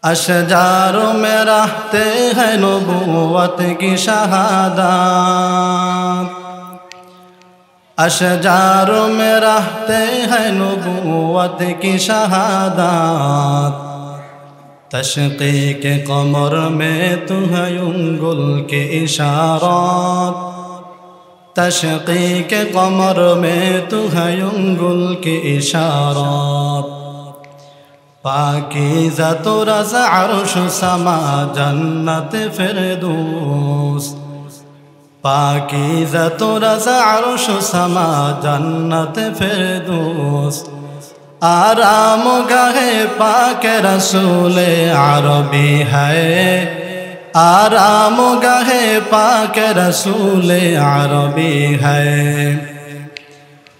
अशजारों में रहते हैं नबूवत की शहादत, अशजारों में रहते हैं नबूवत की शहादत। तशक़ीक़ क़मर में तू है उंगुल के इशारात, तशक़ीक़ क़मर में तू है उंगुल के इशारात। पाकीज़ा तो रज़ा अर्श समा जन्नत फिरदौस, पाकीज़ा तो रज़ा अर्श समा जन्नत फिरदौस। आराम गाहे पाक रसूल अरबी है, आराम गाहे पाक रसूल अरबी है।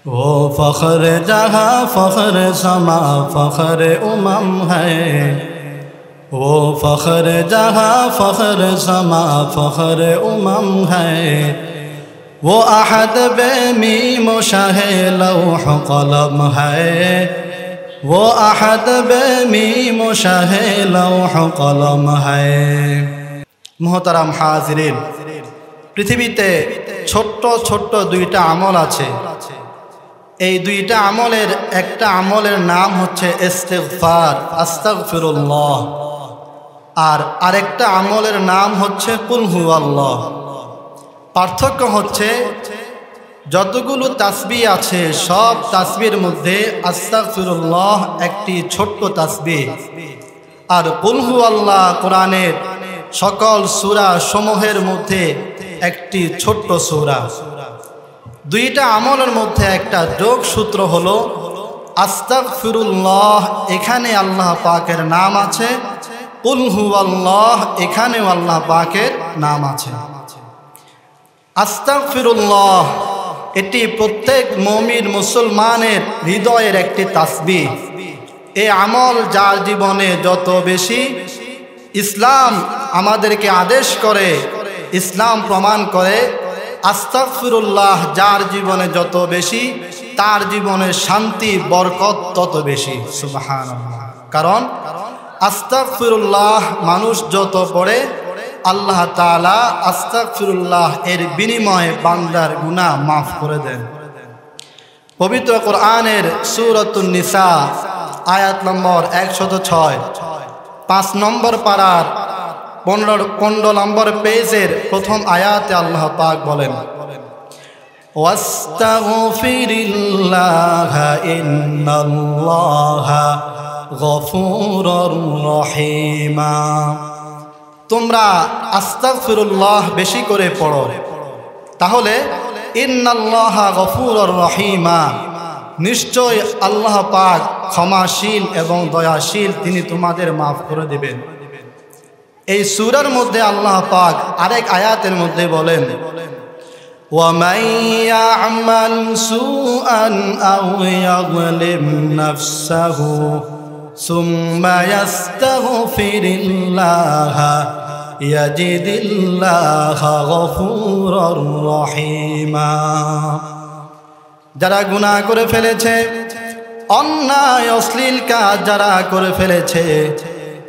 वो फ़ख्र जहाँ फ़ख्र समा फ़ख्र उमम है, वो फ़ख्र जहाँ फ़ख्र समा फ़ख्र उमम है। वो अहद बेमीम शाहे लौह कलम है, वो अहद बेमीम शाहे लौह कलम है। मोहतरम हाज़िरीन, पृथिवीते छोट्ट छोट्ट दुईटा আমল আছে। এই দুইটা আমলের একটা আমলের নাম হচ্ছে ইস্তিগফার, আস্তাগফিরুল্লাহ, আর আরেকটা আমলের নাম হচ্ছে কুল হুয়াল্লাহ। পার্থক্য হচ্ছে যতগুলো তাসবিহ আছে সব তাসবিহের মধ্যে আস্তাগফিরুল্লাহ একটি ছোট্ট তাসবিহ, আর কুল হুয়াল্লাহ কোরআনের সকল সূরা সমূহের মধ্যে একটি ছোট্ট সূরা। দুইটা আমলের মধ্যে একটা যোগসূত্র হলো আস্তাগফিরুল্লাহ, এখানে আল্লাহ পাকের নাম আছে, কুল হুয়াল্লাহ এখানেও আল্লাহ পাকের নাম আছে। আস্তাগফিরুল্লাহ এটি প্রত্যেক মুমিন মুসলমানের হৃদয়ের একটি তাসবিহ। এই আমল যার জীবনে যত বেশি, ইসলাম আমাদেরকে আদেশ করে, ইসলাম প্রমাণ করে, আস্তাগফিরুল্লাহ যার জীবনে যত বেশি তার জীবনে শান্তি বরকত তত বেশি। সুবহানাল্লাহ। কারণ আস্তাগফিরুল্লাহ মানুষ যত পড়ে আল্লাহ তাআলা আস্তাগফিরুল্লাহ এর বিনিময়ে বান্দার গুনাহ মাফ করে দেন। পবিত্র কোরআনের সূরাতুন নিসা আয়াত নম্বর 106, 5 নম্বর পারার 15 নম্বর পেজের প্রথম আয়াতে আল্লাহ পাক বলেন, ওয়াস্তাগফিরিল্লাহ ইন্নাল্লাহা গফুরুর রহিম। তোমরা আস্তাগফিরুল্লাহ বেশি করে পড়ো, তাহলে ইন্নাল্লাহা গফুরুর রহিম, নিশ্চয় আল্লাহ পাক ক্ষমাশীল এবং দয়াশীল, তিনি তোমাদের মাফ করে দিবেন। এই সূরার মধ্যে আল্লাহ পাক আরেক আয়াতের মধ্যে বলেন, وَمَن يَعْمَلْ سُوءًا أَوْ يَظْلِمْ نَفْسَهُ ثُمَّ يَسْتَغْفِرِ اللَّهَ يَجِدِ اللَّهَ غَفُورًا رَّحِيمًا। যারা গুনাহ করে ফেলেছে, অন্যায় অশ্লীল কাজ যারা করে ফেলেছে,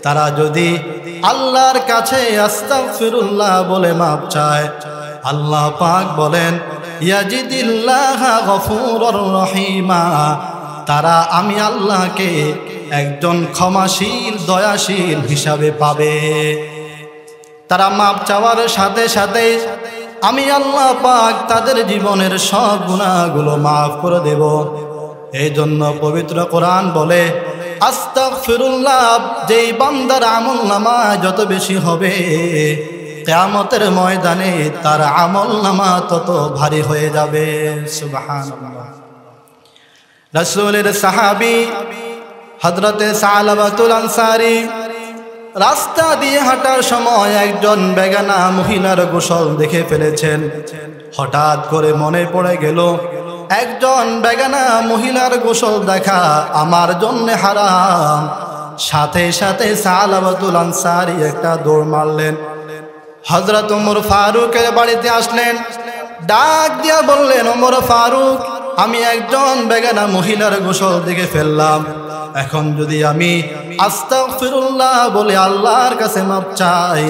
তারা যদি আল্লাহর কাছে আস্তাগফিরুল্লাহ বলে মাপ চায়, আল্লাহ পাক বলেন ইয়াজিদিল্লাহা গফুরুর রহিমা, তারা আমি আল্লাহকে একজন ক্ষমাশীল দয়াশীল হিসাবে পাবে। তারা মাপ চাওয়ার সাথে সাথে আমি আল্লাহ পাক তাদের জীবনের সব গুনাহগুলো মাফ করে দেব। এই জন্য পবিত্র কোরআন বলে আস্তাগফিরুল্লাহ যেই বান্দার আমলনামায় যত বেশি হবে, কিয়ামতের ময়দানে তার আমলনামা তত ভারী হয়ে যাবে। সুবহানাল্লাহ। রাসূলের সাহাবী হযরতে সালাবাতুল আনসারী রাস্তা দিয়ে হাঁটার সময় একজন বেগানা মহিলার গোসল দেখে ফেলেছেন। হঠাৎ করে মনে পড়ে গেল, একজন বেগানা মহিলার গোসল দেখা আমার জন্য হারাম। সাথে সাথে সালাবাতুল আনসারী একটা দৌড় মারলেন, হযরত ওমর ফারুকের বাড়িতে আসলেন। ডাক দিয়া বললেন, ওমর ফারুক, আমি একজন বেগানা মহিলার গোসল দেখে ফেললাম, এখন যদি আমি আস্তাগফিরুল্লাহ বলে আল্লাহর কাছে মাপ চাই,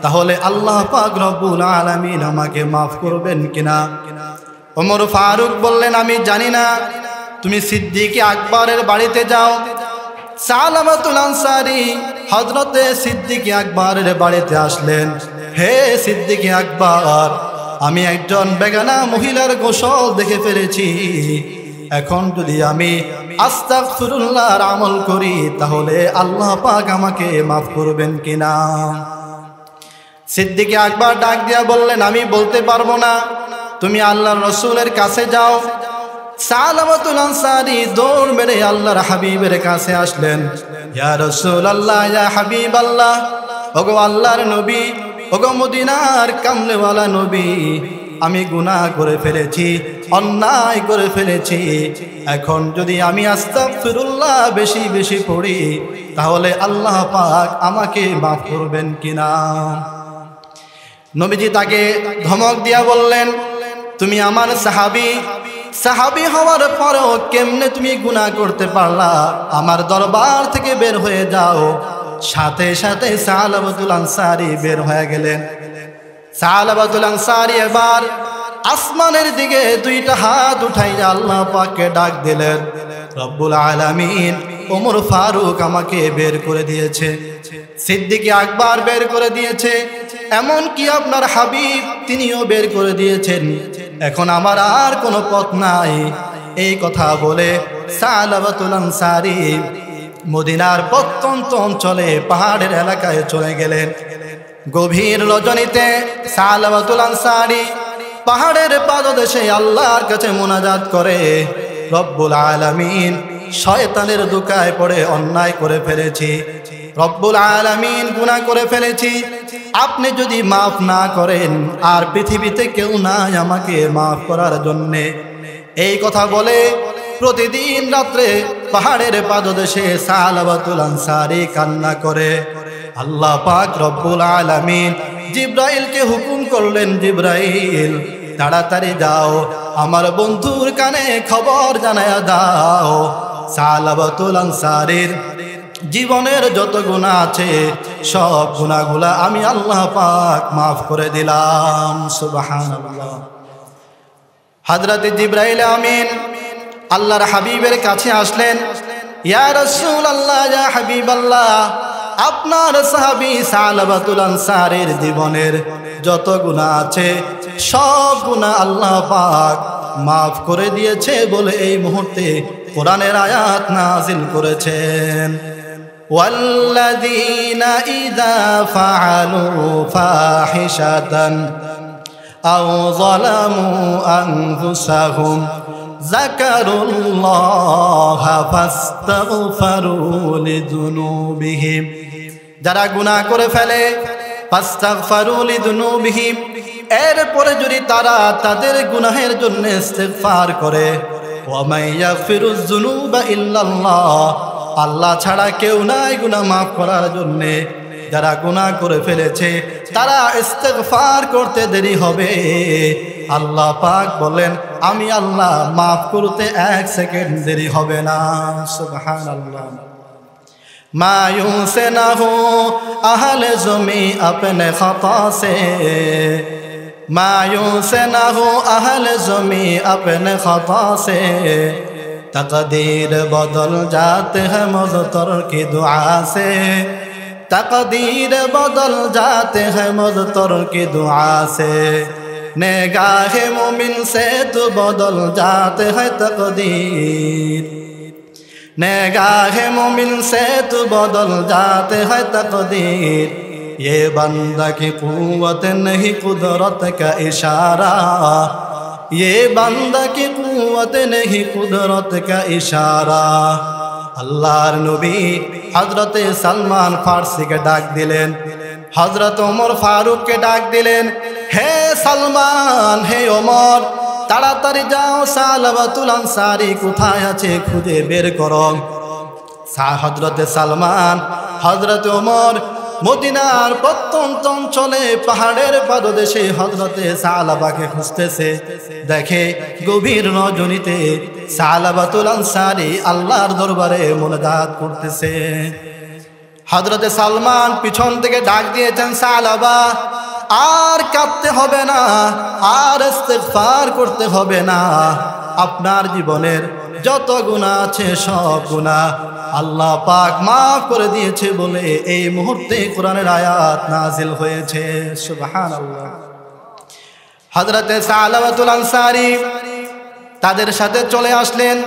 তাহলে আল্লাহ পাক রব্বুল আলামিন আমাকে মাফ করবেন কিনা? ওমর ফারুক বললেন, আমি জানি না। তুমি সিদ্দিক আকবরের বাড়িতে যাও। সালামাতুল আনসারী হযরতে সিদ্দিক আকবরের বাড়িতে আসলেন। হে সিদ্দিক আকবর, আমি একজন বেগানা মহিলার গোসল দেখে ফেলেছি, এখন যদি আমি আস্তাগফিরুল্লাহর আমল করি, তাহলে আল্লাহ পাক আমাকে মাফ করবেন কিনা? সিদ্দিক আকবর ডাক দিয়া বললেন, আমি বলতে পারবো না, তুমি আল্লাহর রাসূলের কাছে যাও। সালামাতুল আনসারী দৌড় মেরে আল্লাহর হাবিবের কাছে আসলেন। ইয়া রাসূলুল্লাহ, ইয়া হাবিবাল্লাহ, ওগো আল্লাহর নবী, ওগো মদিনার কামলেওয়ালা নবী, আমি গুনাহ করে ফেলেছি, অন্যায় করে ফেলেছি, এখন যদি আমি আস্তাগফিরুল্লাহ বেশি বেশি পড়ি, তাহলে আল্লাহ পাক আমাকে মাফ করবেন কিনা? নবীজি তাকে ধমক দিয়া বললেন, তুমি আমার সাহাবী হওয়ার পরেও কেমনে তুমি গুনাহ করতে পারলা? আমার দরবার থেকে বের হয়ে যাও। সাথে সাথে সালাবাতুল আনসারী বের হয়ে গেলেন। সালাবাতুল আনসারী এবার আসমানের দিকে দুইটা হাত উঠাইয়া আল্লাহ পাককে ডাক দিলেন, রব্বুল আলামিন, ওমর ফারুক আমাকে বের করে দিয়েছে, সিদ্দিক আকবর বের করে দিয়েছে, এমন কি আপনার হাবিব তিনিও বের করে দিয়েছেন, এখন আমার আর কোনো পথ নাই। এই কথা বলে সালাবাতুল আনসারী মদিনার প্রত্যন্ত অঞ্চলে পাহাড়ের এলাকায় চলে গেলেন। গভীর রজনীতে সালাবাতুল আনসারী পাহাড়ের পাদদেশে আল্লাহর কাছে মুনাজাত করে, রব্বুল আলামিন, শয়তানের ধোঁকায় পড়ে অন্যায় করে ফেলেছি, রব্বুল আলামিন, গুনাহ করে ফেলেছি, আপনি যদি মাফ না করেন আর পৃথিবীতে কেউ নাই আমাকে মাফ করার জন্যে। এই কথা বলে প্রতিদিন রাত্রে পাহাড়ের পাদদেশে সালাবাতুল আনসারী কান্না করে। আল্লাহ পাক রব্বুল আলামিন জিব্রাইলকে হুকুম করলেন, জিব্রাইল, তাড়াতাড়ি যাও, আমার বন্ধুর কানে খবর জানায়া দাও, সালাবাতুল আনসারীর জীবনের যত গুনাহ আছে সব গুনাহগুলা আমি আল্লাহ পাক মাফ করে দিলাম। সুবহানাল্লাহ। হযরত জিব্রাইল আমিন আল্লাহর হাবিবের কাছে আসলেন। ইয়া রাসূলুল্লাহ, ইয়া হাবিবাল্লাহ, আপনার সাহাবী সালাবাতুল আনসারীর জীবনের যত গুনাহ আছে সব গুনাহ আল্লাহ পাক মাফ করে দিয়েছে বলে এই মুহূর্তে কোরআনের আয়াত নাযিল করেছেন। ওয়াল্লাযীনা ইযা ফাআলু ফাহিশাতান আও যালামু আনফুসাহুম যাকারুল্লাহা ফাস্তাগফারু লিযুনুবিহিম, যারা গুনাহ করে ফেলে, ফাস্তাগফারু লিযুনুবিহিম, এরপরে যদি তারা তাদের গুনাহের জন্য ইস্তিগফার করে, ওয়া মান ইয়াগফিরুয যুনুবা ইল্লাল্লাহ, আল্লাহ ছাড়া কেউ নাই গুনাহ মাফ করার জন্য। যারা গুনাহ করে ফেলেছে তারা ইস্তিগফার করতে দেরি হবে, আল্লাহ পাক বলেন আমি আল্লাহ মাফ করতে 1 সেকেন্ড দেরি হবে না। সুবহানাল্লাহ। मायूं से न हो अहल ज़मी अपने ख़ता से, मायूं से न हो अहल ज़मी अपने ख़ता से, तक़दीर बदल जाते हैं मुज़तर की दुआ से, तक़दीर बदल जाते हैं मुज़तर की दुआ से, निगाह मोमिन से तो बदल जाते हैं तक़दीर, निगाह मोमिन से तो बदल जाते हैं तक़दीर, ये बंदा की क़ुव्वत नहीं कुदरत का इशारा, ये बंदा की क़ुव्वत नहीं कुदरत का इशारा। अल्लाहर नबी हज़रत सलमान फारसी के डाक दिलेन, हज़रत उमर फारूक के डाक दिलेन, हे सलमान, हे उमर, তাড়াতাড়ি যাও, সালাবাতুল আনসারী কোথায় আছে খুঁজে বের করো। হযরত সালমান, হযরত ওমর মদিনার প্রত্যন্ত অঞ্চলে পাহাড়ের পাদদেশে হযরতে সালাবাকে খুঁজতেছে। দেখে গভীর রজনীতে সালাবাতুল আনসারী আল্লাহর দরবারে মুনাজাত করতেছে। হযরতে সালমান পিছন থেকে ডাক দিয়েছেন, সালাবা আর কাঁদতে হবে না, আর ইস্তিগফার করতে হবে না, আপনার জীবনের যত গুনাহ আছে সব গুনাহ আল্লাহ পাক মাফ করে দিয়েছে বলে এই মুহূর্তে কোরআনের আয়াত নাজিল হয়েছে। সুবহানাল্লাহ। হযরতে সালাবাতুল আনসারী তাদের সাথে চলে আসলেন।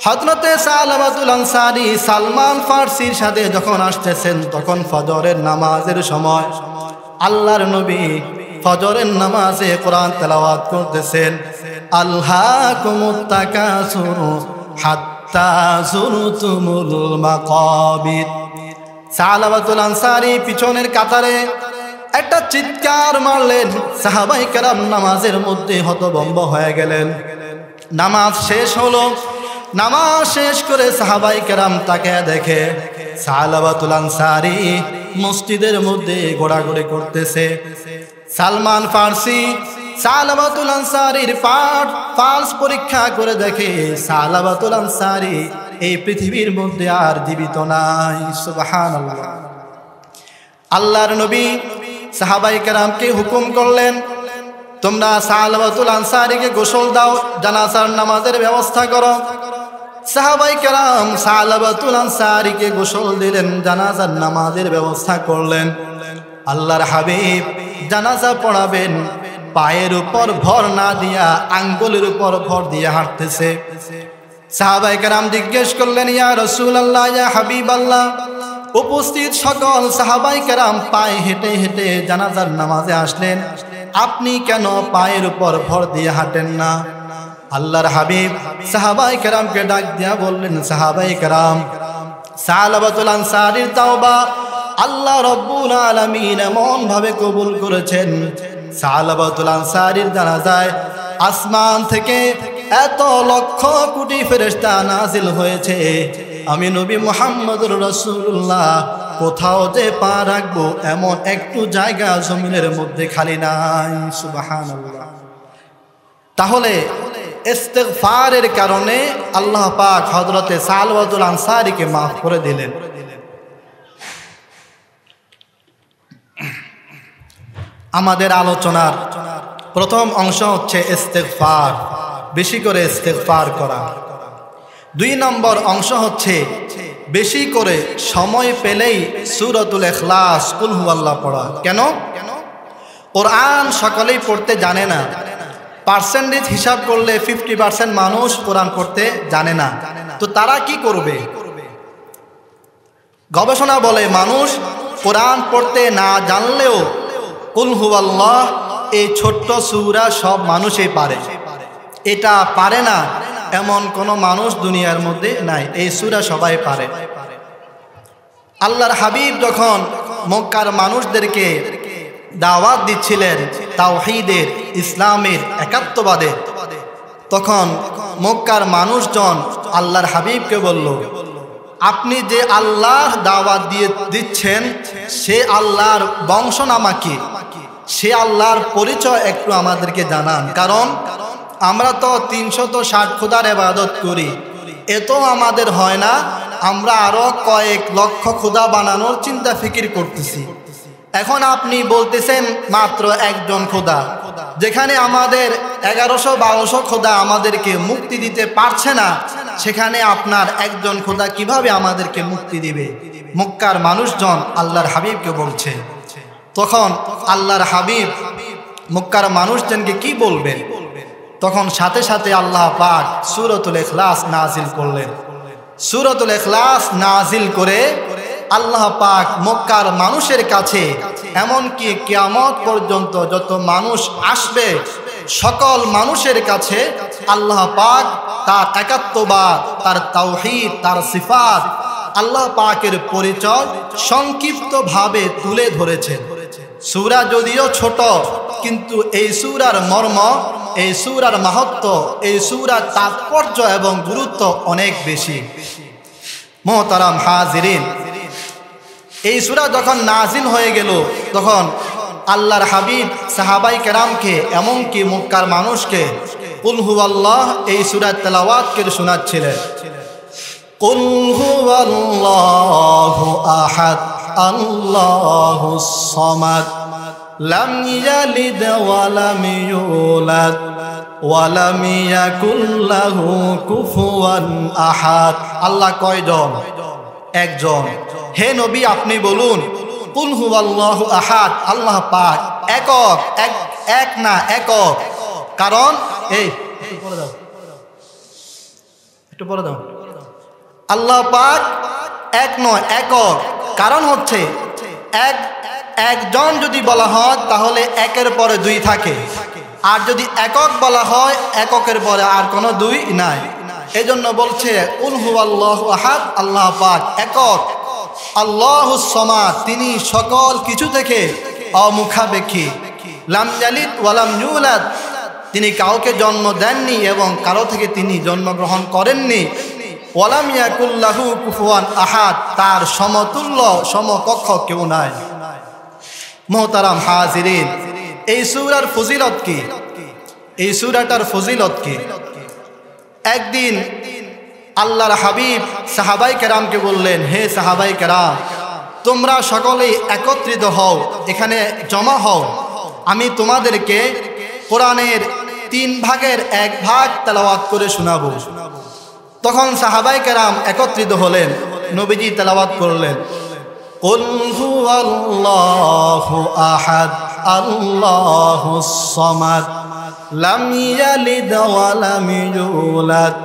হযরতে সালাবাতুল আনসারী সালমান ফারসির সাথে যখন আসতেছেন তখন ফজরের নামাজের সময়। আল্লাহর নবী ফজরের নামাজে কোরআন তেলাওয়াত করতেছেন। আলহাকুমুত তাকাসুর হাত্তা যুরতুমুল মাকাবির। সালাবাতুল আনসারী পিছনের কাতারে একটা চিৎকার মারলেন। সাহাবায়ে কেরাম নামাজের মধ্যে হতভম্ব হয়ে গেলেন। নামাজ শেষ হলো। নামাজ শেষ করে সাহাবায়ে কেরাম তাকে দেখে সালাবাতুল আনসারী মসজিদের মধ্যে ঘোরাঘুরি করতেছে। সালমান ফারসি সালাবাতুল আনসারীর পালস পরীক্ষা করে দেখে সালাবাতুল আনসারী এই পৃথিবীর মধ্যে আর জীবিত নাই। সুবহানাল্লাহ। আল্লাহর নবী সাহাবায়ে কেরামকে হুকুম করলেন, তোমরা সালাবাতুল আনসারীকে গোসল দাও, জানাজার নামাজের ব্যবস্থা করো। সাহাবায়ে কেরাম সালাবাতুল আনসারীকে গোসল দিলেন, জানাজার নামাজের ব্যবস্থা করলেন। আল্লাহর হাবিব জানাজা পড়াবেন, পায়ের উপর ভর না দিয়া আঙ্গুলের উপর ভর দিয়ে হাঁটতেছে। সাহাবায়ে কেরাম জিজ্ঞেস করলেন, ইয়া রাসূলুল্লাহ, ইয়া হাবিবাল্লাহ। উপস্থিত সকল সাহাবায়ে কেরাম পায়ে হেঁটে হেঁটে জানাজার নামাজে আসলেন, আপনি কেন পায়ের উপর ভর দিয়ে হাঁটেন না? আল্লাহর হাবিব সাহাবায়ে কেরামকে ডাক দিয়া বললেন, সাহাবায়ে কেরাম, সালাবাতুল আনসারীর তাওবা আল্লাহ রাব্বুল আলামিন এমন ভাবে কবুল করেছেন, সালাবাতুল আনসারীর জানাজায় আসমান থেকে এত লক্ষ কোটি ফেরেশতা নাজিল হয়েছে, আমি নবী মুহাম্মদুর রাসূলুল্লাহ কোথাও যে পা রাখবো এমন একটু জায়গা জমিনের মধ্যে খালি নাই। সুবহানাল্লাহ। তাহলে ইস্তিগফারের কারণে আল্লাহ পাক হযরতে সালাবাতুল আনসারীকে মাফ করে দিলেন। আমাদের আলোচনার প্রথম অংশ হচ্ছে ইস্তিগফার, বেশি করে ইস্তিগফার করা। 2 নম্বর অংশ হচ্ছে বেশি করে সময় পেলেই সূরাতুল ইখলাস কুল হুয়াল্লাহ পড়া। কেন? কোরআন সকলেই পড়তে জানে না। পার্সেন্টেজ হিসাব করলে 50% মানুষ কোরআন পড়তে জানে না। তো তারা কি করবে? গবেষণা বলে মানুষ কোরআন পড়তে না জানলেও কুল হুয়াল্লাহ এই ছোট্ট সূরা সব মানুষই পারে। এটা পারে না এমন কোনো মানুষ দুনিয়ার মধ্যে নাই। এই সূরা সবাই পারে। আল্লাহর হাবিব যখন মক্কার মানুষদেরকে দাওয়াত দিচ্ছিলেন তাওহীদের, ইসলামের, একাত্মবাদের, তখন মক্কার মানুষজন আল্লাহর হাবিবকে বলল, আপনি যে আল্লাহর দাওয়াত দিচ্ছেন সে আল্লাহর বংশনামা কি, সে আল্লাহর পরিচয় একটু আমাদেরকে জানান। কারণ আমরা তো 360 খোদার ইবাদত করি, এত আমাদের হয় না, আমরা আরো কয়েক লক্ষ খোদা বানানোর চিন্তা ফিকির করতেছি। এখন আপনি বলতেছেন মাত্র একজন খোদা, যেখানে আমাদের 1100-1200 খোদা আমাদেরকে মুক্তি দিতে পারছে না, সেখানে আপনার একজন খোদা কিভাবে আমাদেরকে মুক্তি দিবে? মক্কার মানুষজন আল্লাহর হাবিবকে বলছে। তখন আল্লাহর হাবিব মক্কার মানুষজনকে কি বলবেন? তখন সাথে সাথে আল্লাহ পাক সূরাতুল ইখলাস নাজিল করলেন। সূরাতুল ইখলাস নাজিল করে আল্লাহ পাক মক্কার মানুষের কাছে, এমনকি কিয়ামত পর্যন্ত যত মানুষ আসবে সকল মানুষের কাছে আল্লাহ পাক তার একাত্মবাদ, তার তাওহীদ, তার সিফাত, আল্লাহ পাকের পরিচয় সংক্ষিপ্তভাবে তুলে ধরেছেন। সূরা যদিও ছোট, কিন্তু এই সূরার মর্ম, এই সূরার মাহাত্ম্য, এই সূরার তাৎপর্য এবং গুরুত্ব অনেক বেশি। মুহতারাম হাজিরিন, এই সূরা যখন নাজিল হয়ে গেল তখন আল্লাহর হাবিব সাহাবাই কেরামকে এমনকি মক্কার মানুষকে কুল হুয়াল্লাহ এই সূরা তেলাওয়াত করে শোনাচ্ছিলেন। কুল হুয়াল্লাহু আহাদ আল্লাহুস সামাদ লাম ইয়ালিদ ওয়া লাম ইউলাদ ওয়া লাম ইয়াকুল লাহু কুফুয়ান আহাদ। আল্লাহ কয়জন? একজন। হে নবী আপনি বলুন কুল হুয়াল্লাহু আহাদ, আল্লাহ পাক একক, এক না একক। কারণ এই একটু পরে দাও, আল্লাহ পাক এক নয় একক। কারণ হচ্ছে একজন যদি বলা হয় তাহলে একের পরে দুই থাকে, আর যদি একক বলা হয় এককের পরে আর কোনো দুই নাই। এজন্য বলছে কুল হুয়াল্লাহু আহাদ, আল্লাহ পাক একক। আল্লাহুস সামাদ, তিনি সকল কিছু থেকে অমুখাপেক্ষী। লাম ইয়ালিদ ওয়া লাম ইউলাদ, তিনি কাউকে জন্ম দেননি এবং কারো থেকে তিনি জন্মগ্রহণ করেননি। ওয়া লাম ইয়াকুল লাহু কুফুয়ান আহাদ, তার সমতুল্য সমকক্ষ কেউ নাই। মুহতারাম হাজিরিন, এই সূরার ফজিলত কি? এই সূরাটার ফজিলত কি? একদিন আল্লাহর হাবিব সাহাবাই কেরামকে বললেন, হে সাহাবাই কেরাম, তোমরা সকলেই একত্রিত হও, এখানে জমা হও, আমি তোমাদেরকে কোরআনের 3 ভাগের 1 ভাগ তেলাওয়াত করে শোনাবো। তখন সাহাবাই কেরাম একত্রিত হলেন, নবীজি তেলাওয়াত করলেন কুল হুয়াল্লাহু আহাদ আল্লাহুস সামাদ লাম ইয়ালিদ ওয়া লাম ইউলাদ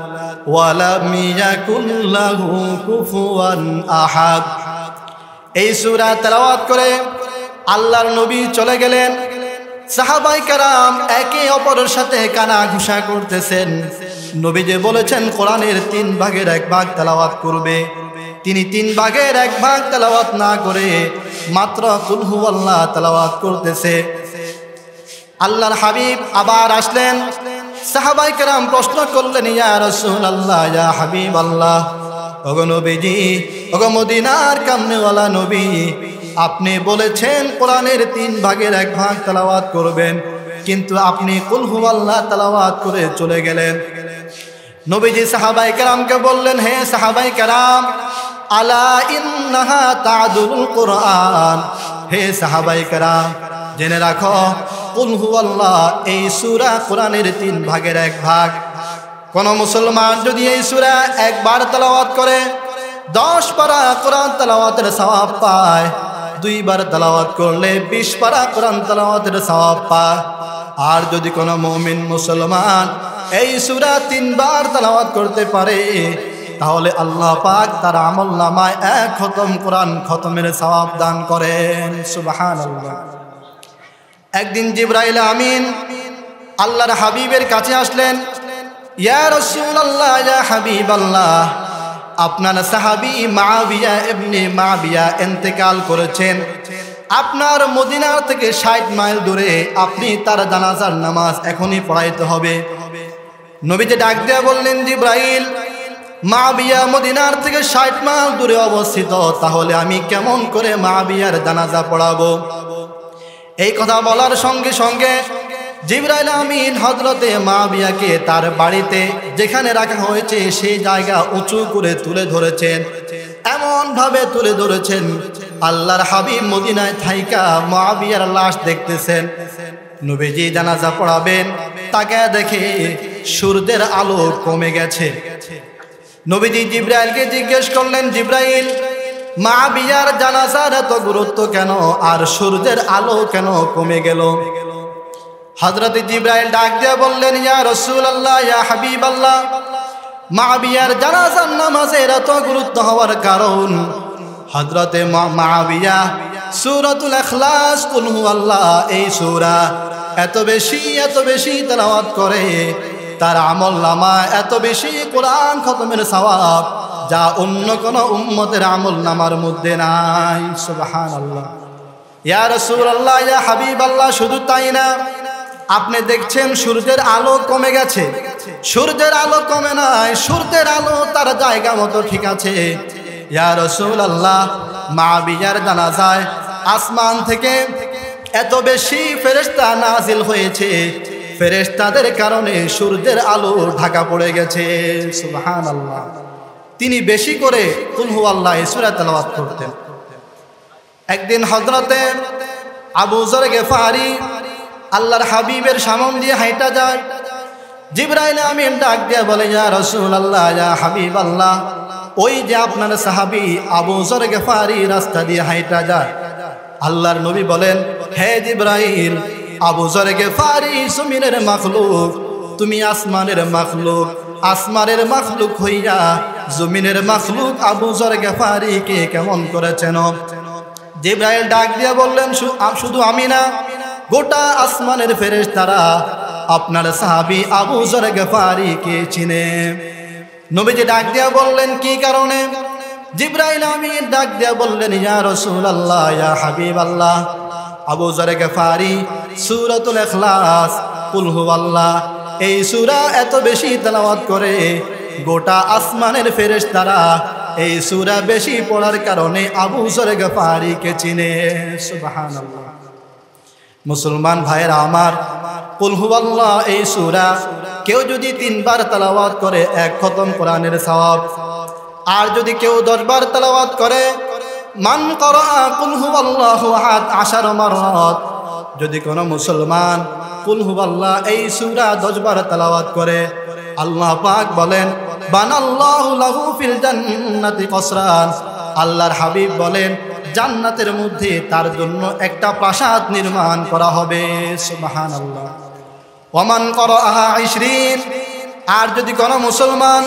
ওয়া লাম ইয়াকুল লাহু কুফুয়ান আহাদ। এই সূরা তেলাওয়াত করে আল্লাহর নবী চলে গেলেন। সাহাবাই কেরাম একে অপরের সাথে কানা ঘুষা করতেছেন। নবী যে বলেছেন কোরআনের 3 ভাগের 1 ভাগ তেলাওয়াত করবে, তিনি 3 ভাগের 1 ভাগ তেলাওয়াত না করে মাত্র কুল হুয়াল্লাহ তেলাওয়াত করতেছে। আল্লাহর হাবিব আবার আসলেন। সাহাবাই কেরাম প্রশ্ন করলেন, ইয়া রাসূলুল্লাহ, ইয়া হাবিবাল্লাহ, ওগো নবীজি, ওগো মদিনার কামনেওয়ালা নবী, আপনি বলেছেন কোরআনের 3 ভাগের 1 ভাগ তেলাওয়াত করবেন, কিন্তু আপনি কুল হুয়াল্লাহ তেলাওয়াত করে চলে গেলেন। নবীজি সাহাবাই কেরামকে বললেন, হে সাহাবাই কেরাম, আলা ইন্নাহা তা'দুল কুরআন, হে সাহাবাই কেরাম জেনে রাখো কুল হুয়াল্লাহ এই সূরা কোরআনের 3 ভাগের 1 ভাগ। কোন মুসলমান যদি এই সূরা একবার তেলাওয়াত করে 10 পারা কোরআন তেলাওয়াতের সওয়াব পায়, 2 বার তেলাওয়াত করলে 20 পারা কোরআন তেলাওয়াতের সওয়াব পায়। আর যদি কোনো মুমিন মুসলমান এই সূরা 3 বার তেলাওয়াত করতে পারে, তাহলে আল্লাহ পাক তার আমলনামায় 1 খতম কোরআন খতমের সওয়াব দান করেন। সুবহানাল্লাহ। একদিন জিবরাইল আমিন আল্লাহর হাবিবের কাছে আসলেন। ইয়া রাসূলুল্লাহ, ইয়া হাবিবাল্লাহ, আপনার সাহাবী মুআবিয়া ইবনে মুআবিয়া ইন্তেকাল করেছেন। আপনার মদিনা থেকে 60 মাইল দূরে, আপনি তার জানাজার নামাজ এখনই পড়াইতে হবে। নবীজি ডাক দিয়ে বললেন, জিবরাইল, মুআবিয়া মদিনার থেকে 60 মাইল দূরে অবস্থিত, তাহলে আমি কেমন করে মুআবিয়ার জানাজা পড়াবো? এই কথা বলার সঙ্গে সঙ্গে জিবরাইল আমিন হযরতে মুআবিয়াকে তার বাড়িতে যেখানে রাখা হয়েছে সেই জায়গা উঁচু করে তুলে ধরেছেন। এমন ভাবে তুলে ধরেছেন আল্লাহর হাবিব মদিনায় থাইকা মুআবিয়ার লাশ দেখতেছেন। নবীজি জানাজা পড়াবেন, তাকে দেখে সূর্যের আলো কমে গেছে। নবীজি জিবরাইলকে জিজ্ঞেস করলেন, জিবরাইল, মুআবিয়ার জানাজার এত গুরুত্ব কেন, আর সূর্যের আলো কেন কমে গেল? হযরত জিবরাইল ডাক দিয়ে বললেন, ইয়া রাসূলুল্লাহ, ইয়া হাবিবাল্লাহ, মুআবিয়ার জানাজার নামাজের এত গুরুত্ব হওয়ার কারণ হযরতে মুআবিয়া সূরাতুল ইখলাস কুল হুয়াল্লাহ এই সূরা এত বেশি তেলাওয়াত করে, তার আমলনামায় এত বেশি কোরআন খতমের সওয়াব যা অন্য কোন উম্মতের আমলনামার মধ্যে নাই। সুবহানাল্লাহ। ইয়া রাসূলুল্লাহ, ইয়া হাবিবাল্লাহ, শুধু তাই না, আপনি দেখছেন সূর্যের আলো কমে গেছে। সূর্যের আলো কমে নাই, সূর্যের আলো তার জায়গা মতো ঠিক আছে। ইয়া রাসূলুল্লাহ, মাবিয়ার জানাজায় আসমান থেকে এত বেশি ফেরেশতা নাজিল হয়েছে, ফেরেশতাদের কারণে সূর্যের আলো ঢাকা পড়ে গেছে। সুবহানাল্লাহ। তিনি বেশি করে কুল হুয়াল্লাহ সূরা তেলাওয়াত করতেন। একদিন হযরতে আবু যর গিফারি আল্লাহর হাবিবের সামনে দিয়ে হাঁটা যায়। জিবরাইল আমিন ডাক দিয়ে বলে, ইয়া রাসূলুল্লাহ, ইয়া হাবিবাল্লাহ, ওই যে আপনার সাহাবী আবু যর গিফারি রাস্তা দিয়ে হাঁটা যায়। আল্লাহর নবী বলেন, হে জিবরাইল, আবু যর গিফারি জমিনের মাখলুক, তুমি আসমানের মাখলুক, আসমানের মাখলুক হইয়া জমিনের মাখলুক আবু যর গিফারিকে কেমন করেছেন? জিবরাইল ডাক দিয়ে বললেন, শুধু আমি না, গোটা আসমানের ফেরেশতারা আপনার সাহাবী আবু যর গিফারিকে চিনে। নবীজি ডাক দিয়া বললেন, কি কারণে? জিবরাইল আমিন ডাক দিয়া বললেন, ইয়া রাসূলুল্লাহ, ইয়া হাবিবাল্লাহ, আবু যর গিফারি সূরাতুল ইখলাস, কুল হুয়াল্লাহ এই সূরা এত বেশি তেলাওয়াত করে, গোটা আসমানের ফেরেশতারা এই সূরা বেশি পড়ার কারণে আবু যর গিফারিকে চিনে। সুবহানাল্লাহ। মুসলমান ভাইয়েরা আমার, কুল হুয়াল্লাহ এই সূরা কেউ যদি 3 বার তেলাওয়াত করে 1 খতম কোরআনের সওয়াব, আর যদি কেউ 10 বার তেলাওয়াত করে, মান করা কুল হুয়াল্লাহু আহাদ 10 মাররাত, যদি কোনো মুসলমান কুল হুয়াল্লাহ এই সূরা 10 বার তেলাওয়াত করে, আল্লাহ পাক বলেন, বানাল্লাহু লাহু ফিল জান্নাতি কসরান, আল্লাহর হাবিব বলেন, জান্নাতের মধ্যে তার জন্য একটা প্রাসাদ নির্মাণ করা হবে। সুবহানাল্লাহ। ওমান করাআহা 20, আর যদি কোনো মুসলমান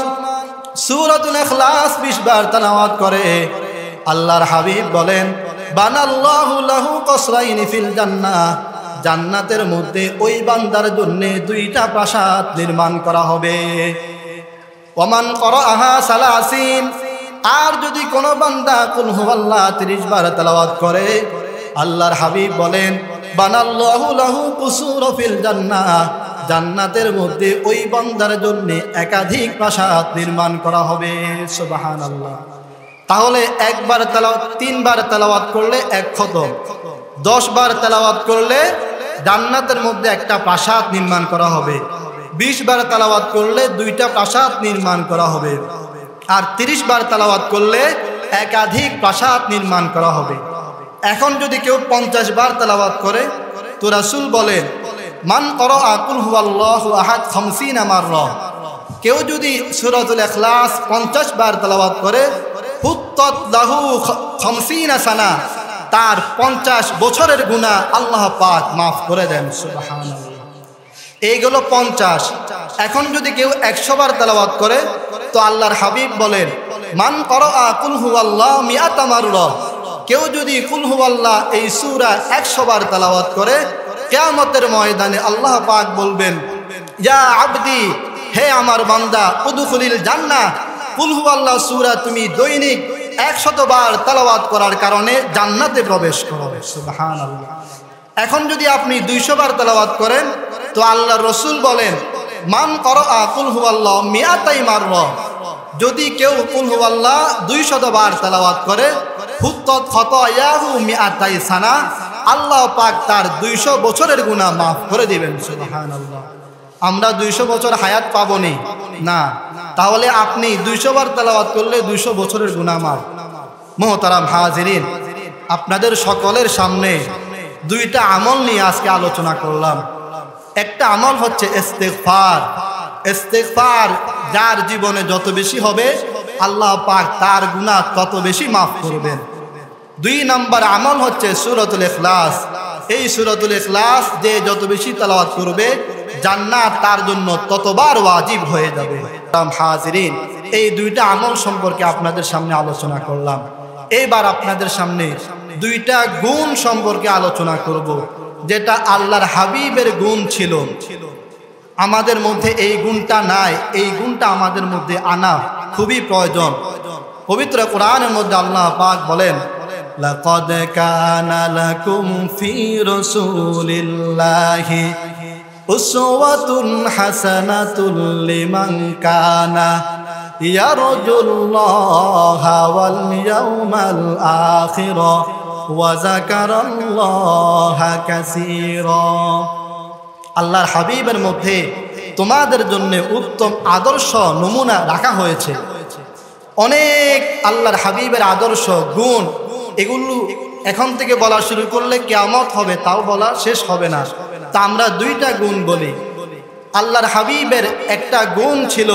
সূরাতুল ইখলাস 20 বার তেলাওয়াত করে, আল্লাহর হাবিব বলেন, বানাল্লাহু লাহু কসরাইনি ফিল জান্নাহ, জান্নাতের মধ্যে ওই বান্দার জন্য 2টা প্রাসাদ নির্মাণ করা হবে। ওমান করাআহা 30, আর যদি কোনো বান্দা কুল হুয়াল্লাহ 30 বার তেলাওয়াত করে, আল্লাহর হাবিব বলেন, বানাল্লাহু লাহু কুসুরা ফিল জান্নাহ, জান্নাতের মধ্যে ওই বান্দার জন্য একাধিক প্রাসাদ নির্মাণ করা হবে। সুবহানাল্লাহ। তাহলে 1 বার তেলাওয়াত, 3 বার তেলাওয়াত করলে 1 খতম, 10 বার তেলাওয়াত করলে জান্নাতের মধ্যে একটা প্রাসাদ নির্মাণ করা হবে, 20 বার তেলাওয়াত করলে 2টা প্রাসাদ নির্মাণ করা হবে, আর 30 বার তেলাওয়াত করলে একাধিক প্রাসাদ নির্মাণ করা হবে। এখন যদি কেউ 50 বার তেলাওয়াত করে, তো রাসূল বলেন, মান করাআ কুল হুয়াল্লাহু আহাদ 50 মাররা, কেউ যদি সূরাতুল ইখলাস 50 বার তেলাওয়াত করে, হুত্তাত লাহু 50 সানা, তার 50 বছরের গুনাহ আল্লাহ পাক মাফ করে দেন। সুবহানাল্লাহ। এইগুলো 50। এখন যদি কেউ 100 বার তেলাওয়াত করে, তো আল্লাহর হাবিব বলেন, মান করাআ কুল হুয়াল্লাহ 100 মাররা, কেউ যদি কুল হুয়াল্লাহ এই সূরা 100 বার তেলাওয়াত করে, কিয়ামতের ময়দানে আল্লাহ পাক বলবেন, ইয়া আবদি, হে আমার বান্দা, উদখুলিল জান্নাহ, কুল হুয়াল্লাহ সূরা তুমি দৈনিক 100 বার তেলাওয়াত করার কারণে জান্নাতে প্রবেশ করবে। সুবহানাল্লাহ। এখন যদি আপনি 200 বার তেলাওয়াত করেন, তো আল্লাহর রাসূল বলেন, মান করাআ কুল হুয়াল্লাহ 100 মাররা, যদি কেউ কুল হুয়াল্লাহ 200 বার তেলাওয়াত করে, হুত্তাত খাতায়াহু 100 সানা, আল্লাহ পাক তার 200 বছরের গুনাহ মাফ করে দিবেন। সুবহানাল্লাহ। আমরা 200 বছর হায়াত পাবনি না, তাহলে আপনি 200 বার তেলাওয়াত করলে 200 বছরের গুনাহ মাফ। মুহতারাম হাজিরিন, আপনাদের সকলের সামনে 2টা আমল নিয়ে আজকে আলোচনা করলাম। একটা আমল হচ্ছে ইস্তিগফার। ইস্তিগফার যার জীবনে যত বেশি হবে, আল্লাহ পাক তার গুনাহ তত বেশি মাফ করবেন। 2 নম্বর আমল হচ্ছে সূরাতুল ইখলাস। এই সূরাতুল ইখলাস যে যত বেশি তেলাওয়াত করবে, জান্নাত তার জন্য ততবার ওয়াজিব হয়ে যাবে। হাজিরিন, এই 2টা আমল সম্পর্কে আপনাদের সামনে আলোচনা করলাম। এইবার আপনাদের সামনে 2টা গুণ সম্পর্কে আলোচনা করব, যেটা আল্লাহর হাবিবের গুণ ছিল। আমাদের মধ্যে এই গুণটা নাই, এই গুণটা আমাদের মধ্যে আনা খুবই প্রয়োজন। পবিত্র কোরআনের মধ্যে আল্লাহ পাক বলেন, লাকাদ কানা লাকুম ফি রাসূলিল্লাহি উসওয়াতুন হাসানাতুল লিমান কানা ইয়ারজুল্লাহা ওয়াল ইয়াউমাল আখিরা ওয়া যাকারাল্লাহা কাসীরা। আল্লাহর হাবিবের মধ্যে তোমাদের জন্য উত্তম আদর্শ নমুনা রাখা হয়েছে। অনেক আল্লাহর হাবিবের আদর্শ গুণ, এগুলো এখন থেকে বলা শুরু করলে কিয়ামত হবে তাও বলা শেষ হবে না। তা আমরা দুইটা গুণ বলি। আল্লাহর হাবিবের একটা গুণ ছিল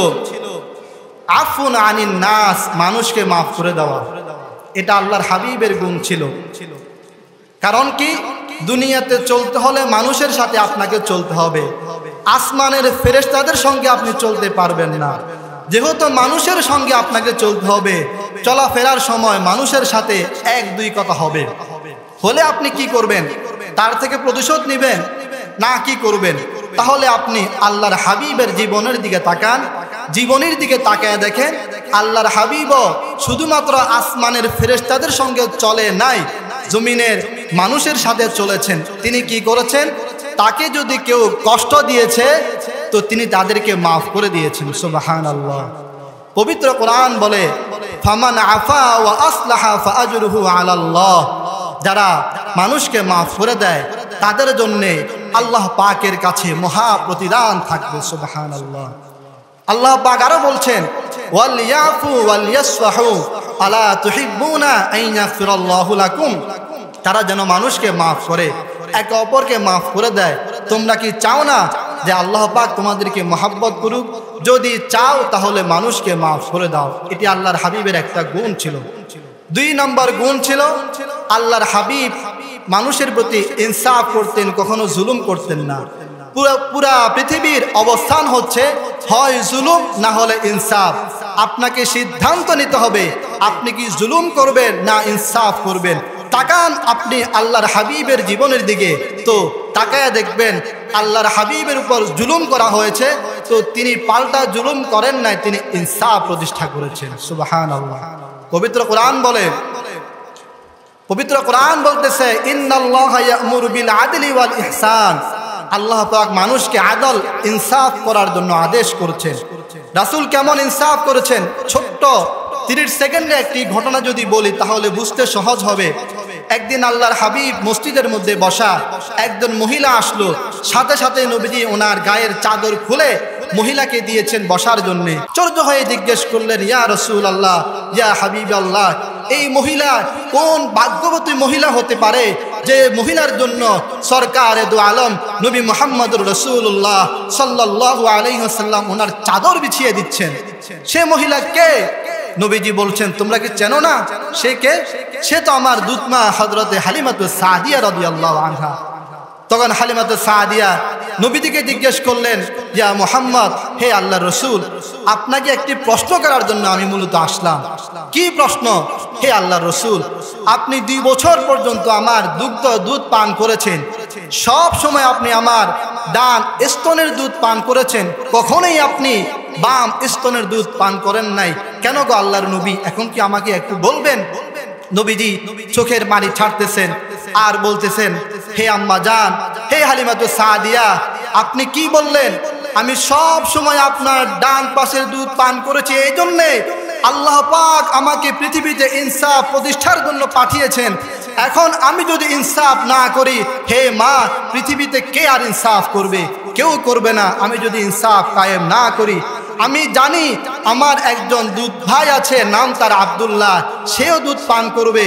আফুন আনিন নাস, মানুষকে মাফ করে দেওয়া। এটা আল্লাহর হাবিবের গুণ ছিল। কারণ কি, দুনিয়াতে চলতে হলে মানুষের সাথে আপনাকে চলতে হবে, আসমানের ফেরেশতাদের সঙ্গে আপনি চলতে পারবেন না। যেহেতু মানুষের সঙ্গে আপনাকে চলতে হবে, চলাফেরার সময় মানুষের সাথে এক দুই কথা হবে, হলে আপনি কি করবেন? তার থেকে প্রতিশোধ নেবেন না কি করবেন? তাহলে আপনি আল্লাহর হাবিবের জীবনের দিকে তাকান, জীবনের দিকে তাকায় দেখেন আল্লাহর হাবিবও শুধুমাত্র আসমানের ফেরেশতাদের সঙ্গে চলে নাই, জমিনের মানুষের সাথে চলেছেন। তিনি কি করেছেন? তাকে যদি কেউ কষ্ট দিয়েছে তো তিনি তাদেরকে মাফ করে দিয়েছেন। সুবহানাল্লাহ। পবিত্র কোরআন বলে ফামান আফা ওয়া আসলাহা ফাআজরুহু আলাল্লাহ, যারা মানুষকে মাফ করে দেয় তাদের জন্য আল্লাহ পাকের কাছে মহা প্রতিদান থাকবে। সুবহানাল্লাহ। আল্লাহ পাক আরো বলছেন ওয়াল ইয়াফু ওয়াল ইয়াসফাহু আলা তুহিব্বুনা আন ইয়াগফিরাল্লাহু লাকুম, তারা যেন মানুষকে মাফ করে, একে অপরকে মাফ করে দেয়। তোমরা কি চাও না যে আল্লাহ পাক তোমাদেরকে মহব্বত করুক? যদি চাও তাহলে মানুষকে মাফ করে দাও। এটি আল্লাহর হাবিবের একটা গুণ ছিল। দুই নম্বর গুণ ছিল আল্লাহর হাবিব মানুষের প্রতি ইনসাফ করতেন, কখনো জুলুম করতেন না। পুরা পৃথিবীর অবস্থান হচ্ছে হয় জুলুম না হলে ইনসাফ। আপনাকে সিদ্ধান্ত নিতে হবে আপনি কি জুলুম করবেন না ইনসাফ করবেন। তাকান আপনি আল্লাহর হাবিবের জীবনের দিকে, তো তাকায় দেখবেন আল্লাহর হাবিবের উপর জুলুম করা হয়েছে, তো তিনি পাল্টা জুলুম করেন নাই, তিনি ইনসাফ প্রতিষ্ঠা করেছেন। সুবহানাল্লাহ। পবিত্র কোরআন বলে, পবিত্র কোরআন বলতেছে ইন্নাল্লাহা ইয়া'মুরু বিল আদলি ওয়াল ইহসান, আল্লাহ পাক মানুষকে আদল ইনসাফ করার জন্য আদেশ করেছেন। রাসূল কেমন ইনসাফ করেছেন? ছোট্ট 30 সেকেন্ডে একটি ঘটনা যদি বলি তাহলে বুঝতে সহজ হবে। একদিন আল্লাহর হাবিব মসজিদের মধ্যে বসা, একজন মহিলা আসলো, সাথে সাথে নবীজি ওনার গায়ের চাদর খুলে মহিলাকে দিয়েছেন বসার জন্য। আশ্চর্য হয়ে জিজ্ঞেস করলেন, ইয়া রাসূলুল্লাহ, ইয়া হাবিবাল্লাহ, এই মহিলা কোন ভাগ্যবতী মহিলা হতে পারে যে মহিলার জন্য সরকারে দু আলম নবী মুহাম্মদুর রাসূলুল্লাহ সাল্লাল্লাহু আলাইহি ওয়াসাল্লাম ওনার চাদর বিছিয়ে দিচ্ছেন? সে মহিলা কে? নবীজি বলছেন, তোমরা কি চেনো না সে কে? সে তো আমার দুধমা হযরতে হালিমাতুস সাদিয়া রাদিয়াল্লাহু আনহা। তখন হালিমাতুস সাদিয়া নবীজিকে জিজ্ঞেস করলেন, ইয়া মুহাম্মদ, হে আল্লাহর রাসূল, আপনাকে একটি প্রশ্ন করার জন্য আমি মূলত আসলাম। কি প্রশ্ন? হে আল্লাহর রাসূল, আপনি 2 বছর পর্যন্ত আমার দুধ পান করেছেন, সব সময় আপনি আমার ডান স্তনের দুধ পান করেছেন, কখনোই আপনি বাম স্তনের দুধ পান করেন নাই। কেন গো আল্লাহর নবী, এখন কি আমাকে একটু বলবেন? নবীজি চোখের পানি ছাড়তেছেন আর বলতেছেন, হে আম্মা জান, হে হালিমাতুস সাদিয়া, আপনি কি বললেন? আমি সব সময় আপনার ডান পাশের দুধ পান করেছি, এই জন্যে আল্লাহ পাক আমাকে পৃথিবীতে ইনসাফ প্রতিষ্ঠার জন্য পাঠিয়েছেন। এখন আমি যদি ইনসাফ না করি, হে মা, পৃথিবীতে কে আর ইনসাফ করবে? কেউ করবে না। আমি যদি ইনসাফ কায়েম না করি, আমি জানি আমার একজন দুধ ভাই আছে, নাম তার আব্দুল্লাহ, সেও দুধ পান করবে।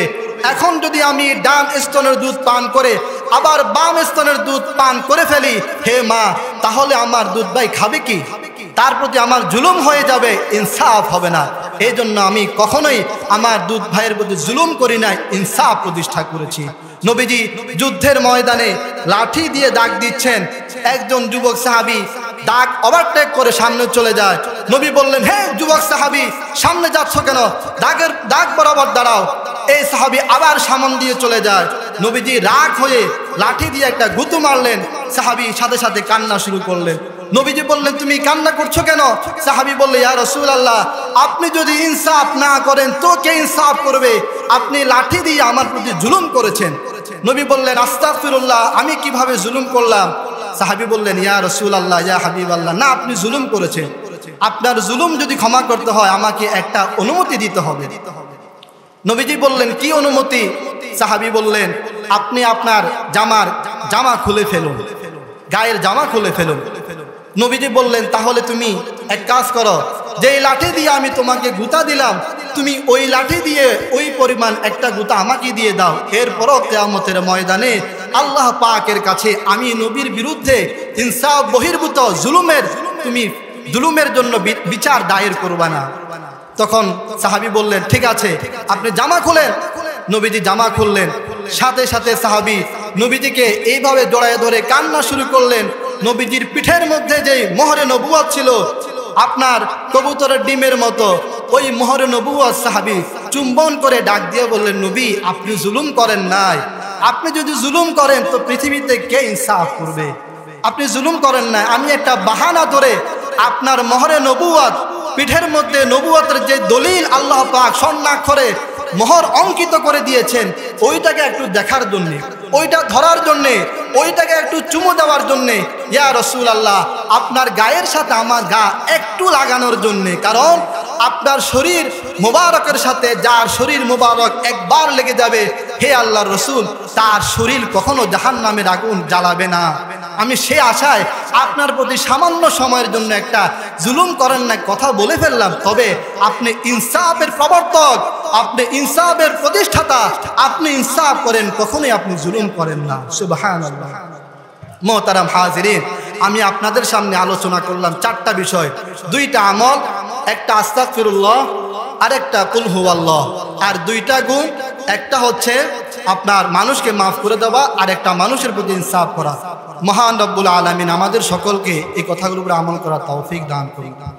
এখন যদি আমি ডান স্তনের দুধ পান করে আবার বাম স্তনের দুধ পান করে ফেলি, হে মা, তাহলে আমার দুধ ভাই খাবে কি? তার প্রতি আমার জুলুম হয়ে যাবে, ইনসাফ হবে না। এই জন্য আমি কখনোই আমার দুধ ভাইয়ের প্রতি জুলুম করি নাই, ইনসাফ প্রতিষ্ঠা করেছি। নবীজি যুদ্ধের ময়দানে লাঠি দিয়ে দাগ দিচ্ছেন, একজন যুবক সাহাবী দাগ ওভারটেক করে সামনে চলে যায়। নবী বললেন, হে যুবক সাহাবী, সামনে যাচ্ছ কেন? দাগ বরাবর দাঁড়াও। এই সাহাবী আবার সামন দিয়ে চলে যায়। নবীজি রাগ হয়ে লাঠি দিয়ে একটা গুঁতো মারলেন, সাহাবী সাথে সাথে কান্না শুরু করলেন। নবীজি বললেন, তুমি কান্না করছো কেন? সাহাবী বললে, ইয়া রাসূলুল্লাহ, আপনি যদি ইনসাফ না করেন তো কে ইনসাফ করবে? আপনি লাঠি দিয়ে আমার প্রতি জুলুম করেছেন। নবী বললেন, আস্তাগফিরুল্লাহ, আমি কিভাবে জুলুম করলাম? সাহাবী বললেন, ইয়া রাসূলুল্লাহ, ইয়া হাবিবাল্লাহ, না, আপনি জুলুম করেছেন। আপনার জুলুম যদি ক্ষমা করতে হয় আমাকে একটা অনুমতি দিতে হবে। নবীজি বললেন, কি অনুমতি? সাহাবী বললেন, আপনি আপনার জামা খুলে ফেলুন, গায়ের জামা খুলে ফেলুন। নবীজি বললেন, তাহলে তুমি এক কাজ করো, যেই লাঠি দিয়ে আমি তোমাকে গুতা দিলাম, তুমি ওই লাঠি দিয়ে ওই পরিমাণ একটা গুতা আমাকে দিয়ে দাও। এরপরও কিয়ামতের ময়দানে আল্লাহ পাকের কাছে আমি নবীর বিরুদ্ধে ইনসাফ বহির্ভূত জুলুমের জন্য বিচার দায়ের করবা না। তখন সাহাবী বললেন, ঠিক আছে, আপনি জামা খুলেন। নবীজি জামা খুললেন। সাথে সাথে সাহাবী নবীজিকে এইভাবে জড়ায় ধরে কান্না শুরু করলেন। নবীজির পিঠের মধ্যে যে মোহরে নবুয়ত ছিল, আপনার কবুতরের ডিমের মতো, ওই মোহরে নবুয়ত সাহাবী চুম্বন করে ডাক দিয়ে বললেন, নবী, আপনি জুলুম করেন নাই। আপনি যদি জুলুম করেন তো পৃথিবীতে কে ইনসাফ করবে? আপনি জুলুম করেন নাই। আমি একটা বাহানা ধরে আপনার মোহরে নবুয়ত, পিঠের মধ্যে নবুয়তের যে দলিল আল্লাহ পাক স্বর্ণাক্ষরে মোহর অঙ্কিত করে দিয়েছেন, ওইটাকে একটু দেখার জন্যে, ওইটা ধরার জন্যে, ওইটাকে একটু চুমু দেওয়ার জন্যে, ইয়া রাসূলুল্লাহ, আপনার গায়ের সাথে আমার গা একটু লাগানোর জন্যে। কারণ আপনার শরীর মোবারকের সাথে যার শরীর মোবারক একবার লেগে যাবে, হে আল্লাহর রাসূল, তার শরীর কখনো জাহান্নামের আগুন জ্বালাবে না। আমি সে আশায় আপনার প্রতি সামান্য সময়ের জন্য একটা জুলুম করেন না কথা বলে ফেললাম। তবে আপনি ইনসাফের প্রবর্তক, আপনি ইনসাফের প্রতিষ্ঠাতা, আপনি ইনসাফ করেন, কখনোই আপনি জুলুম করেন না। সুবহানাল্লাহ। মুহতারাম হাজিরিন, আমি আপনাদের সামনে আলোচনা করলাম 4টা বিষয়, 2টা আমল, একটা আস্তাগফিরুল্লাহ আর একটা কুল হুয়াল্লাহ, আর 2টা গুণ, একটা হচ্ছে আপনার মানুষকে মাফ করে দেওয়া আর একটা মানুষের প্রতি ইনসাফ করা। মহান রব্বুল আলামিন আমাদের সকলকে এই কথাগুলোর উপর আমল করার তৌফিক দান করুন।